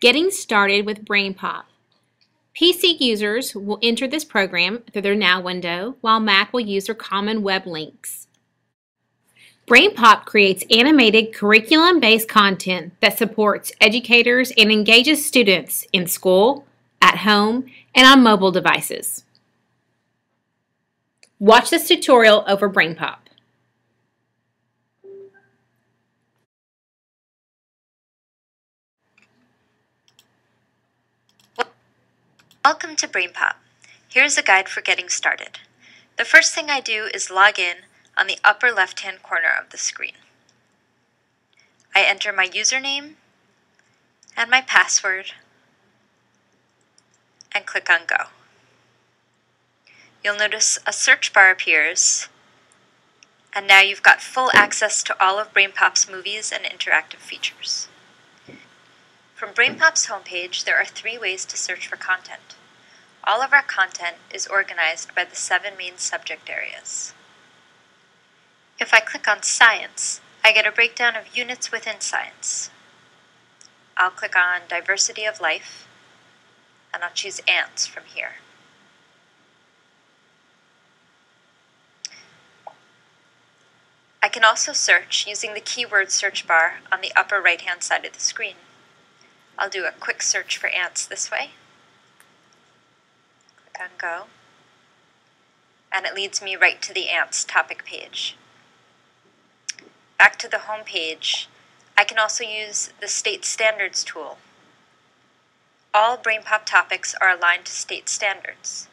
Getting started with BrainPop. PC users will enter this program through their Now window, while Mac will use their common web links. BrainPop creates animated curriculum-based content that supports educators and engages students in school, at home, and on mobile devices. Watch this tutorial over BrainPop. Welcome to BrainPop. Here's a guide for getting started. The first thing I do is log in on the upper left-hand corner of the screen. I enter my username and my password and click on Go. You'll notice a search bar appears, and now you've got full access to all of BrainPop's movies and interactive features. From BrainPop's homepage, there are 3 ways to search for content. All of our content is organized by the 7 main subject areas. If I click on Science, I get a breakdown of units within science. I'll click on Diversity of Life, and I'll choose ants from here. I can also search using the keyword search bar on the upper right-hand side of the screen. I'll do a quick search for ants this way. Click on Go. And it leads me right to the ants topic page. Back to the home page, I can also use the State Standards tool. All BrainPop topics are aligned to state standards.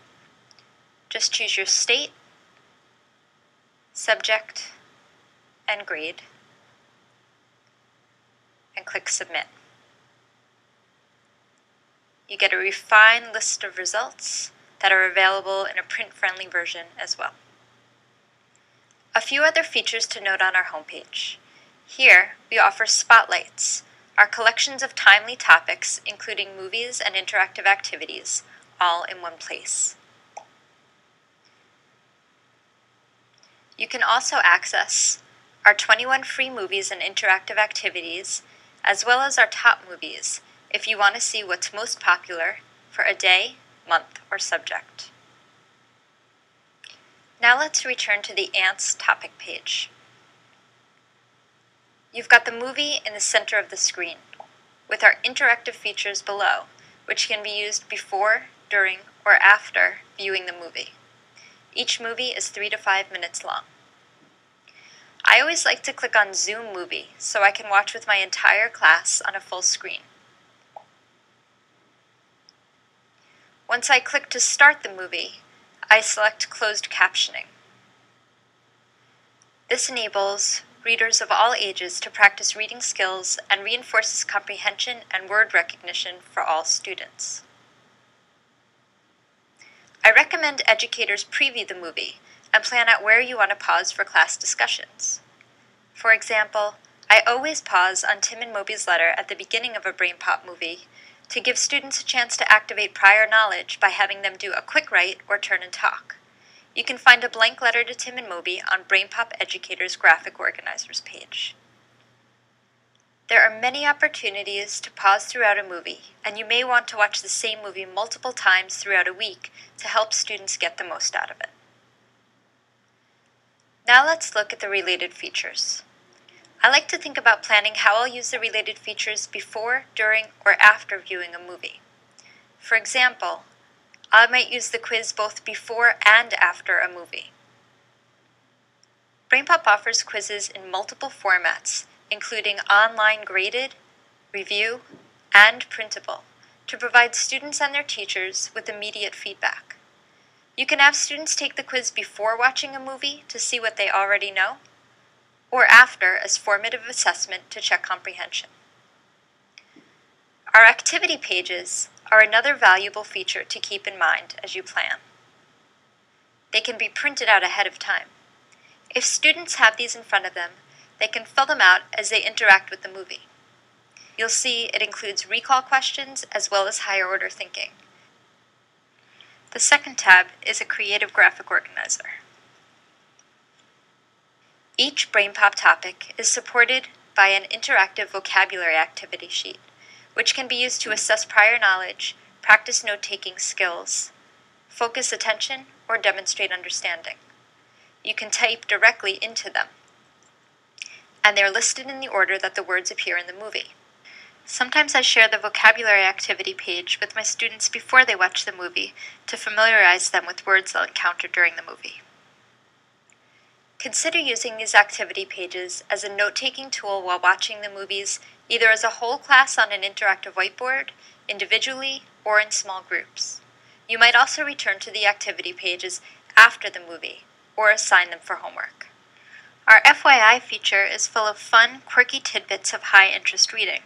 Just choose your state, subject, and grade, and click Submit. You get a refined list of results that are available in a print-friendly version as well. A few other features to note on our homepage. Here, we offer spotlights, our collections of timely topics, including movies and interactive activities, all in one place. You can also access our 21 free movies and interactive activities, as well as our top movies, if you want to see what's most popular for a day, month, or subject. Now let's return to the ants topic page. You've got the movie in the center of the screen, with our interactive features below, which can be used before, during, or after viewing the movie. Each movie is 3 to 5 minutes long. I always like to click on Zoom Movie so I can watch with my entire class on a full screen. Once I click to start the movie, I select Closed Captioning. This enables readers of all ages to practice reading skills and reinforces comprehension and word recognition for all students. I recommend educators preview the movie and plan out where you want to pause for class discussions. For example, I always pause on Tim and Moby's letter at the beginning of a BrainPop movie to give students a chance to activate prior knowledge by having them do a quick write or turn and talk. You can find a blank letter to Tim and Moby on BrainPop Educator's Graphic Organizers page. There are many opportunities to pause throughout a movie, and you may want to watch the same movie multiple times throughout a week to help students get the most out of it. Now let's look at the related features. I like to think about planning how I'll use the related features before, during, or after viewing a movie. For example, I might use the quiz both before and after a movie. BrainPop offers quizzes in multiple formats, including online graded, review, and printable, to provide students and their teachers with immediate feedback. You can have students take the quiz before watching a movie to see what they already know, or after as formative assessment to check comprehension. Our activity pages are another valuable feature to keep in mind as you plan. They can be printed out ahead of time. If students have these in front of them, they can fill them out as they interact with the movie. You'll see it includes recall questions as well as higher order thinking. The second tab is a creative graphic organizer. Each BrainPop topic is supported by an interactive vocabulary activity sheet, which can be used to assess prior knowledge, practice note-taking skills, focus attention, or demonstrate understanding. You can type directly into them, and they're listed in the order that the words appear in the movie. Sometimes I share the vocabulary activity page with my students before they watch the movie to familiarize them with words they'll encounter during the movie. Consider using these activity pages as a note-taking tool while watching the movies, either as a whole class on an interactive whiteboard, individually, or in small groups. You might also return to the activity pages after the movie, or assign them for homework. Our FYI feature is full of fun, quirky tidbits of high-interest reading.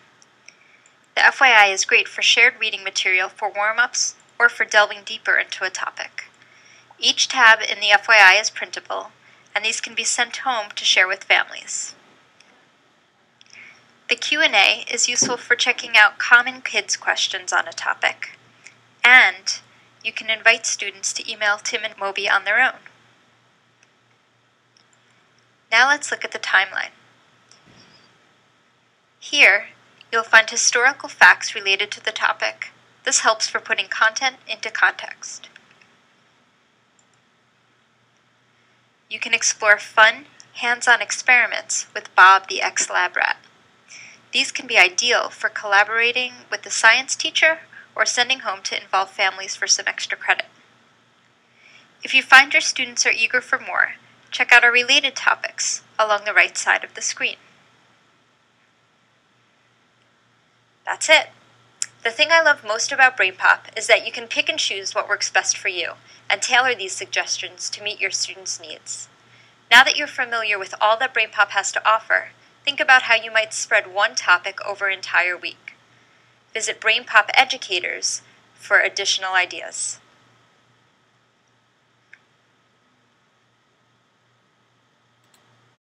The FYI is great for shared reading material for warm-ups or for delving deeper into a topic. Each tab in the FYI is printable, and these can be sent home to share with families. The Q&A is useful for checking out common kids questions on a topic, and you can invite students to email Tim and Moby on their own. Now let's look at the timeline. Here, you'll find historical facts related to the topic. This helps for putting content into context. You can explore fun, hands-on experiments with Bob the ex-lab rat. These can be ideal for collaborating with the science teacher or sending home to involve families for some extra credit. If you find your students are eager for more, check out our related topics along the right side of the screen. That's it. The thing I love most about BrainPop is that you can pick and choose what works best for you and tailor these suggestions to meet your students' needs. Now that you're familiar with all that BrainPop has to offer, think about how you might spread one topic over an entire week. Visit BrainPop Educators for additional ideas.